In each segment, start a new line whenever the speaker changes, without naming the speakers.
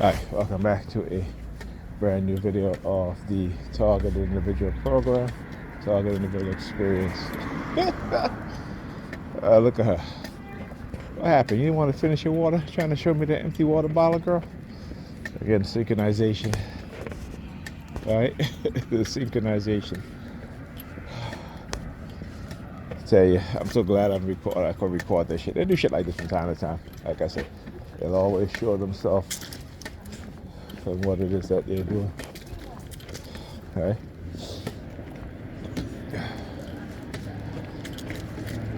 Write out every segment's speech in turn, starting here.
Hi, welcome back to a brand new video of the Target Individual Program, Target Individual Experience. Look at her. What happened? You didn't want to finish your water? Trying to show me the empty water bottle, girl? Again, synchronization. All right? The synchronization. I tell you, I'm so glad I could record this shit. They do shit like this from time to time. Like I said, they'll always show themselves for what it is that they're doing. Okay.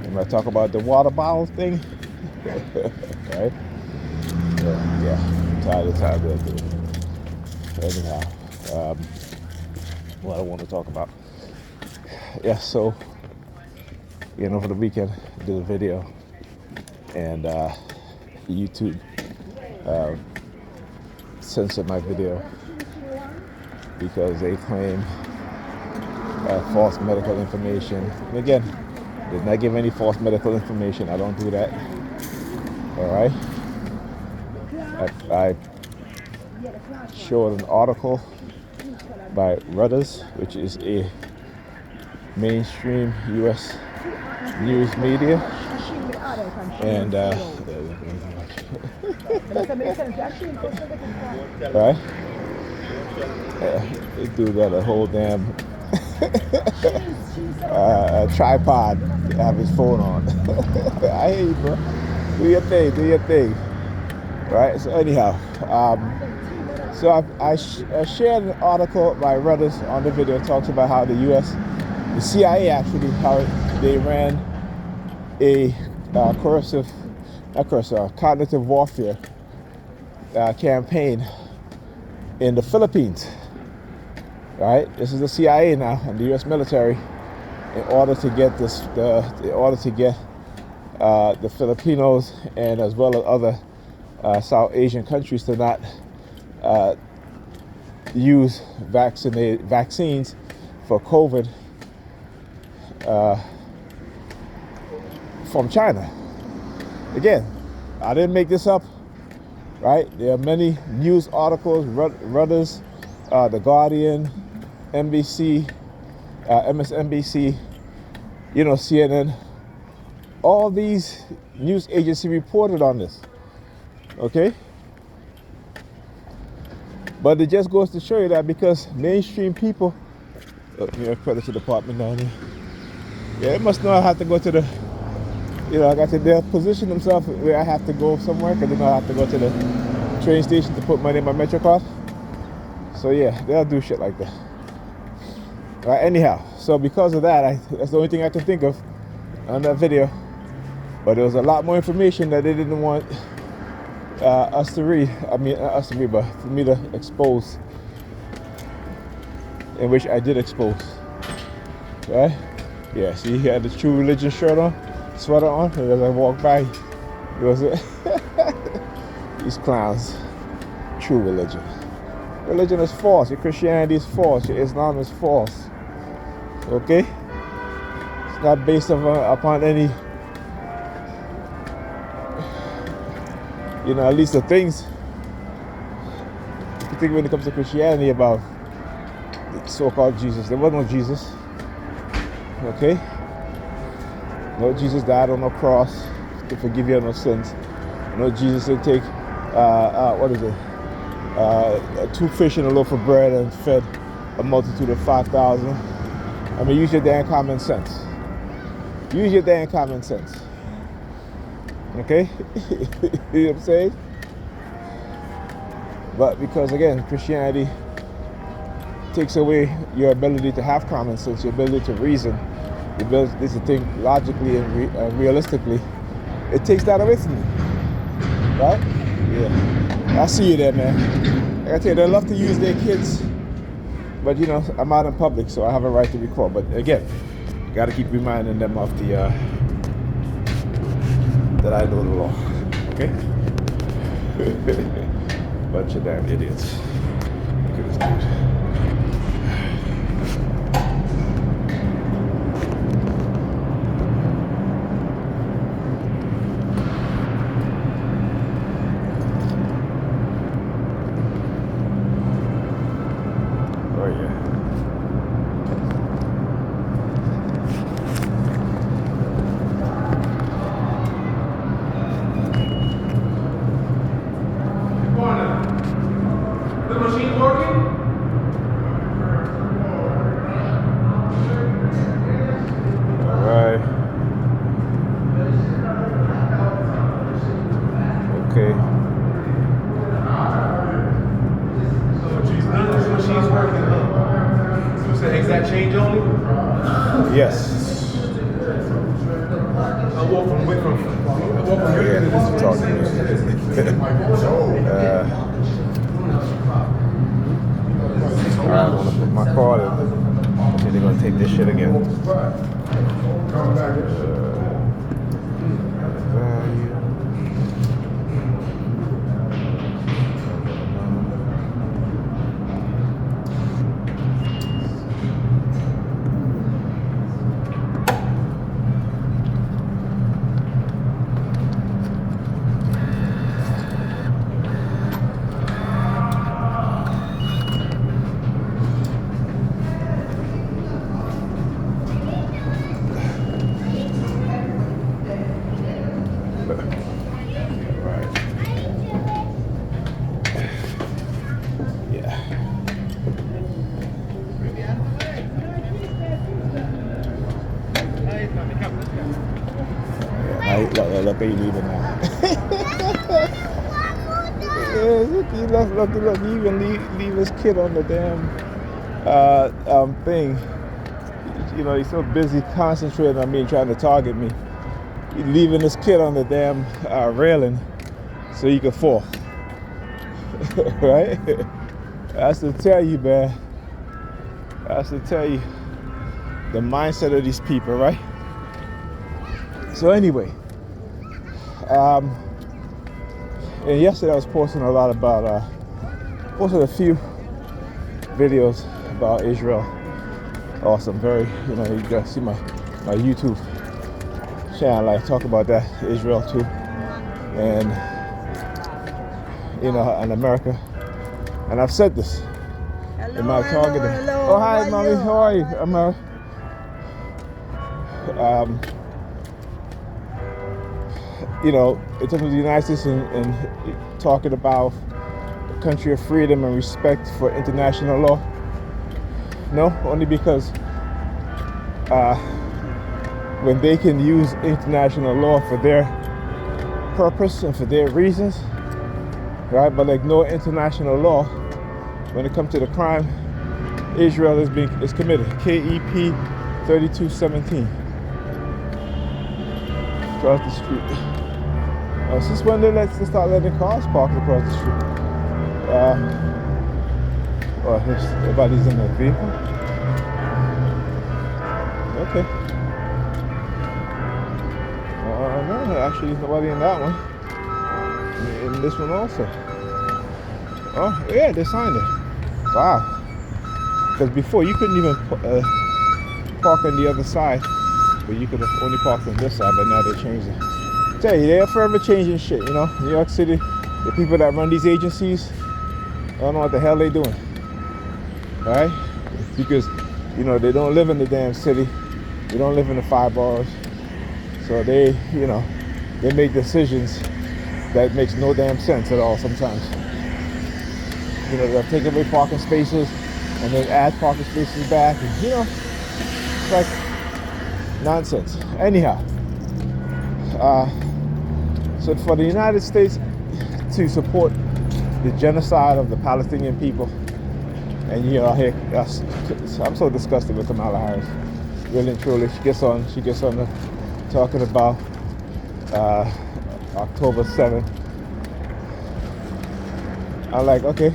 I'm gonna talk about the water bottle thing. Right? Yeah. I'm tired of that. Anyhow, what I want to talk about. Yeah. So, over the weekend, I did a video, and YouTube censored my video because they claim false medical information. And again, did not give any false medical information. I don't do that. All right. I showed an article by Reuters, which is a mainstream U.S. news media, and right? This dude got a whole damn tripod to have his phone on. I hear you, bro. Do your thing. Right? So anyhow, so I shared an article by Reuters on the video. It talks about how the CIA actually, how they ran a cognitive warfare campaign in the Philippines. Right? This is the CIA now and the U.S. military, in order to get the Filipinos and as well as other South Asian countries to not use vaccines for COVID from China. Again, I didn't make this up, right? There are many news articles, Reuters, The Guardian, NBC, MSNBC, CNN. All these news agencies reported on this, okay? But it just goes to show you that because mainstream people, credit to the department down here. Yeah, it must know I have to go to the, they'll position themselves where I have to go somewhere, because they know I have to go to the train station to put money in my Metro card. So yeah, they'll do shit like that. Right, anyhow, so because of that, that's the only thing I can think of on that video. But there was a lot more information that they didn't want us to read. I mean, not us to read, but for me to expose, in which I did expose. Right? Yeah, see, he had the True Religion sweater on, and as I walked by, it was these clowns. True religion. Religion is false. Your Christianity is false. Your Islam is false. Okay? It's not based upon any, at least the things you think when it comes to Christianity about the so-called Jesus. There was no Jesus. Okay? No Jesus died on no cross to forgive you of no sins. No Jesus did take, 2 fish and a loaf of bread and fed a multitude of 5,000. I mean, use your damn common sense. Use your damn common sense. Okay? You know what I'm saying? But because, again, Christianity takes away your ability to have common sense, your ability to reason, your ability to think logically and realistically, it takes that away from you. Right? Yeah. I see you there, man. Like I tell you, they love to use their kids, but I'm out in public, so I have a right to record. But again, got to keep reminding them of that I know the law. Okay? Bunch of damn idiots. Look at this dude. The machine working? Alright. Okay. So she's working, huh? So it's the exact change only? Yes. I walk from here to this. Talking Alright, I'm gonna put my card in. Okay, they're gonna take this shit again. Value. Look, are you leaving now? Yeah, look, he even leave his kid on the damn thing. You know, he's so busy concentrating on me, trying to target me. He's leaving his kid on the damn railing so he could fall. Right? That's to tell you, man. That's to tell you the mindset of these people, right? So anyway, and yesterday I was posting a lot about, posted a few videos about Israel. Awesome, very, you know, you guys see my YouTube channel. I talk about that, Israel too, and you know, and America. And I've said this.
Hello,
in my targeting.
Hello.
Oh, hi, mommy. How are you? I'm you know, in terms of the United States and talking about a country of freedom and respect for international law. No, only because when they can use international law for their purpose and for their reasons, right? But like no international law when it comes to the crime Israel is committed. KEP 3217 across the street. Since when they start letting cars park across the street? Everybody's in the vehicle. Okay. No, actually, there's nobody in that one. In this one also. Oh, yeah, they signed it. Wow. Because before you couldn't even park on the other side, but you could have only parked on this side. But now they changed it. Tell you, they're forever changing shit, you know. New York City, the people that run these agencies, I don't know what the hell they're doing, right? Because, you know, they don't live in the damn city. They don't live in the 5 boroughs. So they, you know, they make decisions that makes no damn sense at all sometimes. You know, they'll take away parking spaces and then add parking spaces back, and, you know, it's like nonsense. Anyhow, so for the United States to support the genocide of the Palestinian people, and you know, I'm so disgusted with Kamala Harris, really and truly. She gets on talking about October 7th. I'm like, okay,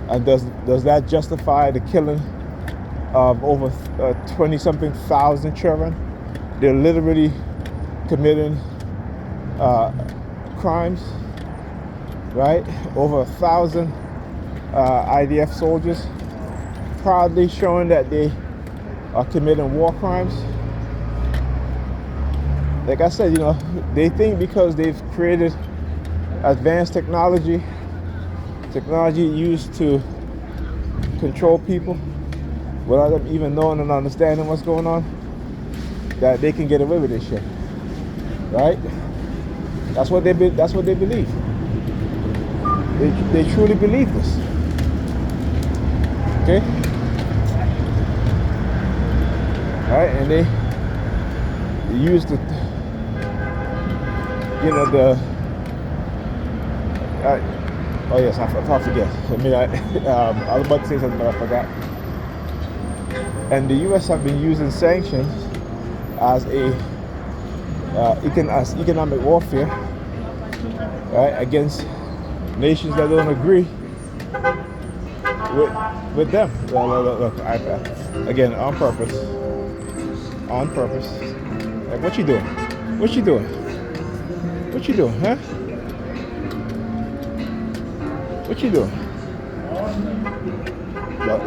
and does that justify the killing of over 20-something thousand children? They're literally committing crimes, right? Over 1,000 IDF soldiers proudly showing that they are committing war crimes. Like I said, you know, they think because they've created advanced technology used to control people without them even knowing and understanding what's going on, that they can get away with this shit, right? That's what they believe. They truly believe this. Okay. All right, and they use the, you know, the. Oh yes, I forget. I mean, I was about to say something, but I forgot. And the U.S. have been using sanctions as economic warfare, right, against nations that don't agree with them. Look, iPad again on purpose. Like, what you doing? What you doing, huh? What you doing? Look.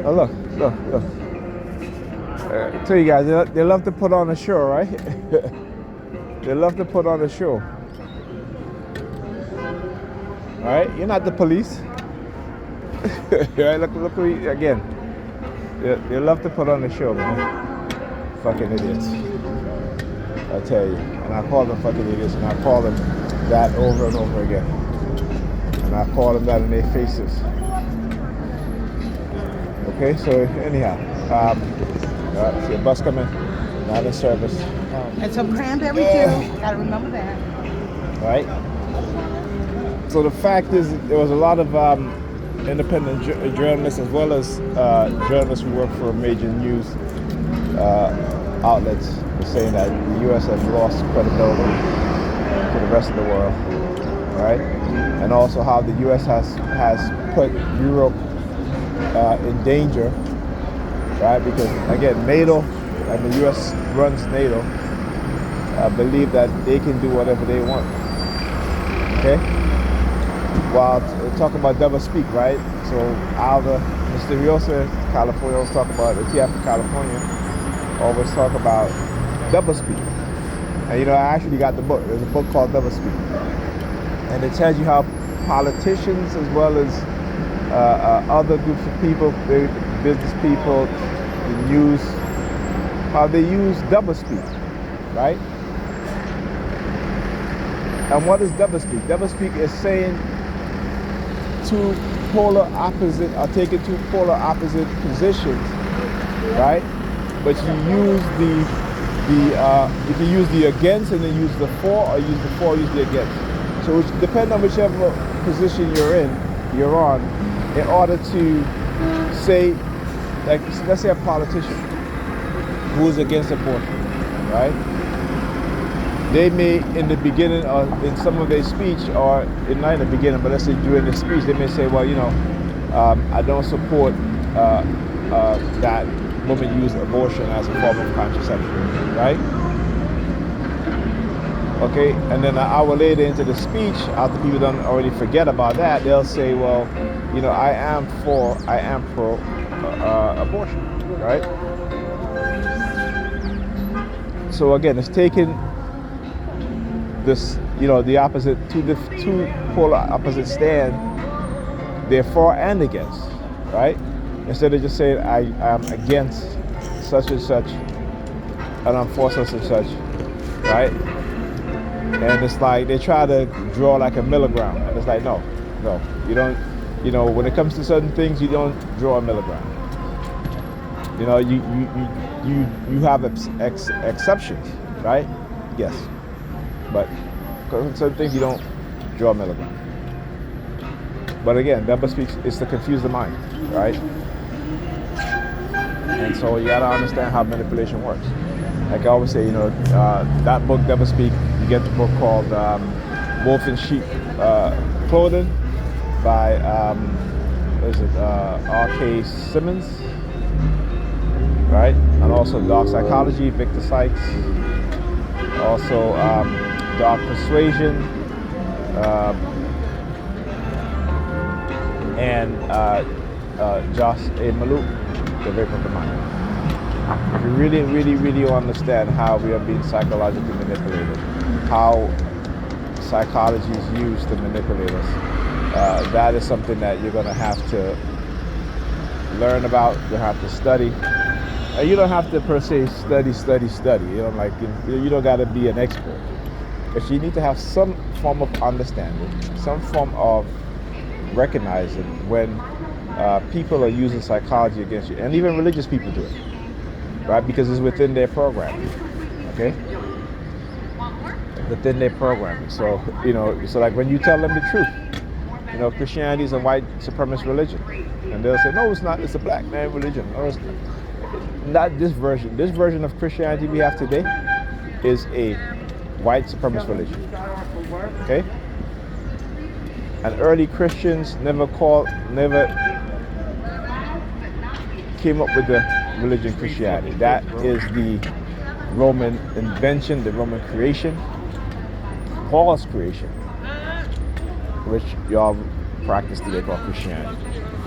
Oh, look. I tell you guys, they love to put on a show, right? They love to put on a show. All right, you're not the police. Right? Look again. They love to put on a show, man. Fucking idiots. I tell you. And I call them fucking idiots, and I call them that over and over again. And I call them that in their faces. Okay, so anyhow, see a bus coming, not in service.
And some cranberry too. Gotta remember that.
Right. So the fact is, there was a lot of independent journalists, as well as journalists who work for major news outlets, were saying that the U.S. has lost credibility to the rest of the world, right? And also how the U.S. has put Europe in danger, right? Because again, NATO, and the U.S. runs NATO, believe that they can do whatever they want. Okay. While talking about double speak, right? So Alva Mysteriosa, California, always talk about the TF in California, always talk about double speak. And you know, I actually got the book. There's a book called Double Speak, and it tells you how politicians, as well as other groups of people, business people, the news, how they use double speak, right? And what is double speak? Double speak is saying two polar opposite, or taking two polar opposite positions, right? But you use you can use the against, and then use the for, or use the for, use the against. So it depends on whichever position you're on, in order to say, like, let's say a politician who is against abortion, right? They may, in the beginning, or in some of their speech, or not in the beginning, but let's say during the speech, they may say, well, you know, I don't support that women use abortion as a form of contraception, right? Okay, and then an hour later into the speech, after people don't already forget about that, they'll say, well, you know, I am pro abortion, right? So again, it's taking this, you know, the opposite, two polar opposite stand, they're for and against, right? Instead of just saying I am against such and such, and I'm for such and such, right? And it's like they try to draw like a middle ground, and it's like no, you don't. You know, when it comes to certain things, you don't draw a middle ground. You know, you have exceptions, right? Yes, but certain things you don't draw a middle ground. But again, double speak is to confuse the mind, right? And so you gotta understand how manipulation works. Like I always say, you know, that book, Double Speak, you get the book called Wolf in Sheep Clothing by, R.K. Simmons, right? And also Dark Psychology, Victor Sykes. Also Dark Persuasion, and Josh A. Maluk, The Rape of the Mind. If you really understand how we are being psychologically manipulated, how psychology is used to manipulate us. That is something that you're going to have to learn about. You have to study. You don't have to per se study. You don't got to be an expert, but you need to have some form of understanding, some form of recognizing when people are using psychology against you, and even religious people do it, right? Because it's within their programming, okay? Within their programming. So so like when you tell them the truth, Christianity is a white supremacist religion, and they'll say, no, it's not. It's a black man religion. No, it's not this version. This version of Christianity we have today is a white supremacist religion, okay? And early Christians never came up with the religion Christianity. That is the Roman invention, the Roman creation, Paul's creation, which y'all practice today called Christianity.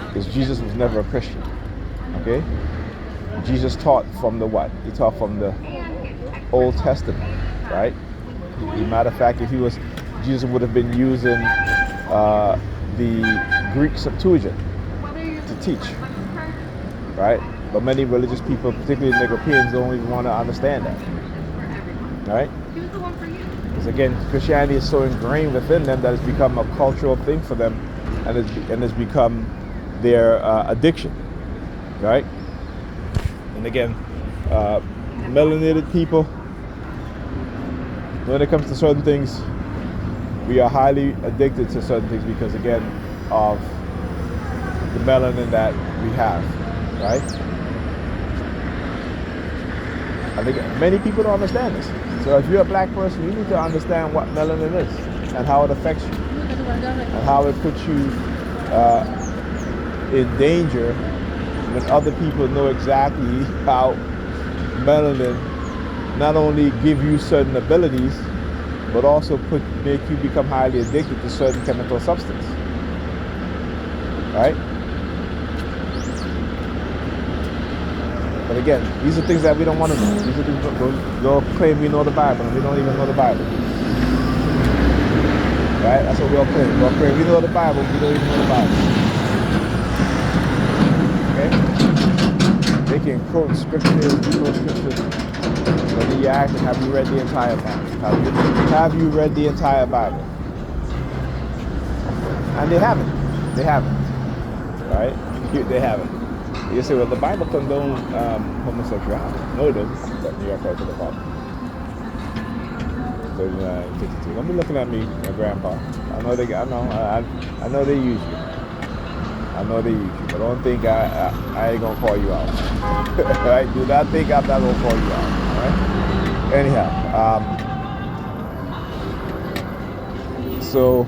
Because Jesus was never a Christian, okay? Jesus taught from the what? He taught from the Old Testament, right? As a matter of fact, Jesus would have been using the Greek Septuagint to teach, right? But many religious people, particularly Europeans, don't even want to understand that, right? Because again, Christianity is so ingrained within them that it's become a cultural thing for them, and it's become their addiction, right? And again, melanated people, when it comes to certain things, we are highly addicted to certain things because, again, of the melanin that we have, right? I think many people don't understand this. So if you're a black person, you need to understand what melanin is and how it affects you and how it puts you in danger when other people know exactly how melanin not only give you certain abilities, but also make you become highly addicted to certain chemical substance, right? But again, these are things that we don't want to know. These are things they'll claim we know the Bible, and we don't even know the Bible, right? That's what we'll claim. We'll claim we know the Bible, we don't even know the Bible. Okay? They can quote scriptures, but then you ask them, have you read the entire Bible? Have you read the entire Bible? And they haven't. They haven't. Right? They haven't. You say, well, the Bible condones homosexuality. No, it doesn't. But New York Code to the Bible. 39:52. Don't be looking at me, my grandpa. I know they use you. I know they use you, but don't think I ain't gonna call you out. Right? Do not think I'm not gonna call you out. Right? Anyhow, so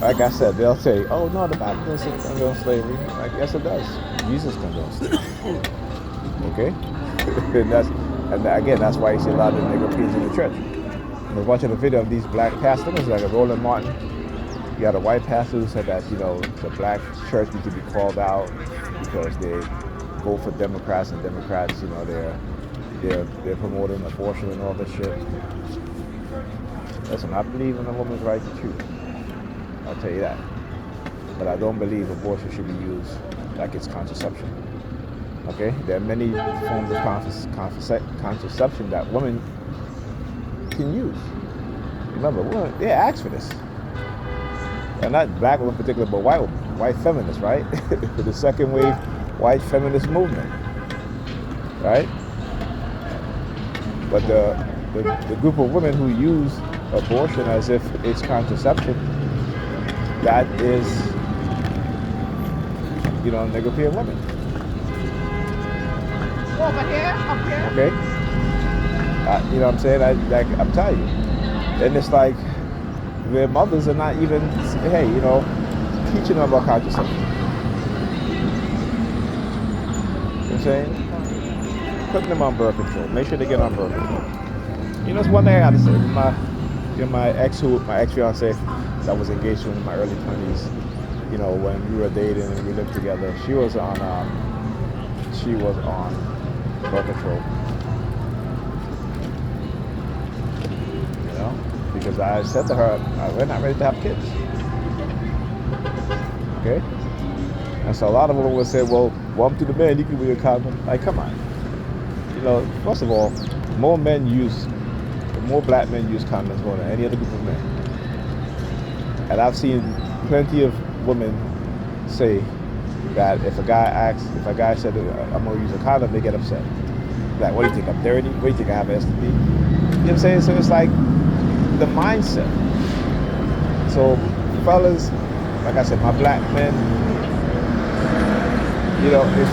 like I said, they'll say, "Oh no, the Bible doesn't condone slavery." Like, yes, it does. Jesus condones slavery. Okay, and again, that's why you see a lot of the Europeans in the church. I was watching a video of these black pastors, it was like a Roland Martin. You got a white pastor who said that the black church needs to be called out because they vote for Democrats, and Democrats, they're promoting abortion and all this shit. Listen, I believe in a woman's right to choose. I'll tell you that. But I don't believe abortion should be used like it's contraception. Okay? There are many forms of contraception that women can use. Remember, women, they asked for this. And not black women in particular, but white feminists, right? The second wave white feminist movement. Right? But the group of women who use abortion as if it's contraception, that is, European women.
Over here, up here.
Okay? You know what I'm saying? I'm telling you. And it's like, where mothers are not even, hey, teaching them about contraception. You know what I'm saying? Putting them on birth control. Make sure they get on birth control. It's one thing I gotta say. My ex-fiance that was engaged to in my early 20s, when we were dating and we lived together, she was on birth control. because I said to her, we're not ready to have kids. Okay? And so a lot of women would say, well, to the man, you can wear a condom. Like, come on. You know, first of all, more black men use condoms more than any other group of men. And I've seen plenty of women say that if a guy said, I'm going to use a condom, they get upset. Like, what do you think, I'm dirty? What do you think, I have an STD? You know what I'm saying? So it's like the mindset. So fellas, like I said, my black men, you know, if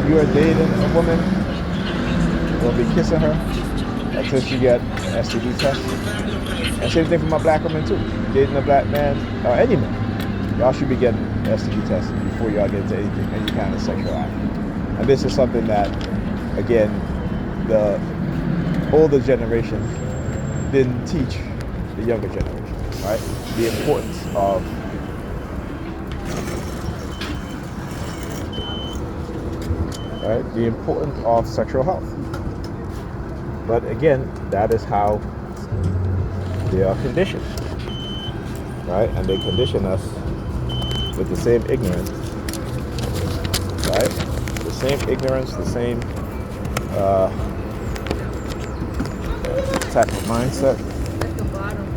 you're dating a woman, you'll be kissing her until she get STD test. And same thing for my black women too. Dating a black man, or any man, y'all should be getting STD tested before y'all get into any kind of sexual act. And this is something that, again, the older generation didn't teach the younger generation, right? The importance of sexual health. But again, that is how they are conditioned, right? And they condition us with the same ignorance, right? The same ignorance, the same type of mindset.
At the bottom.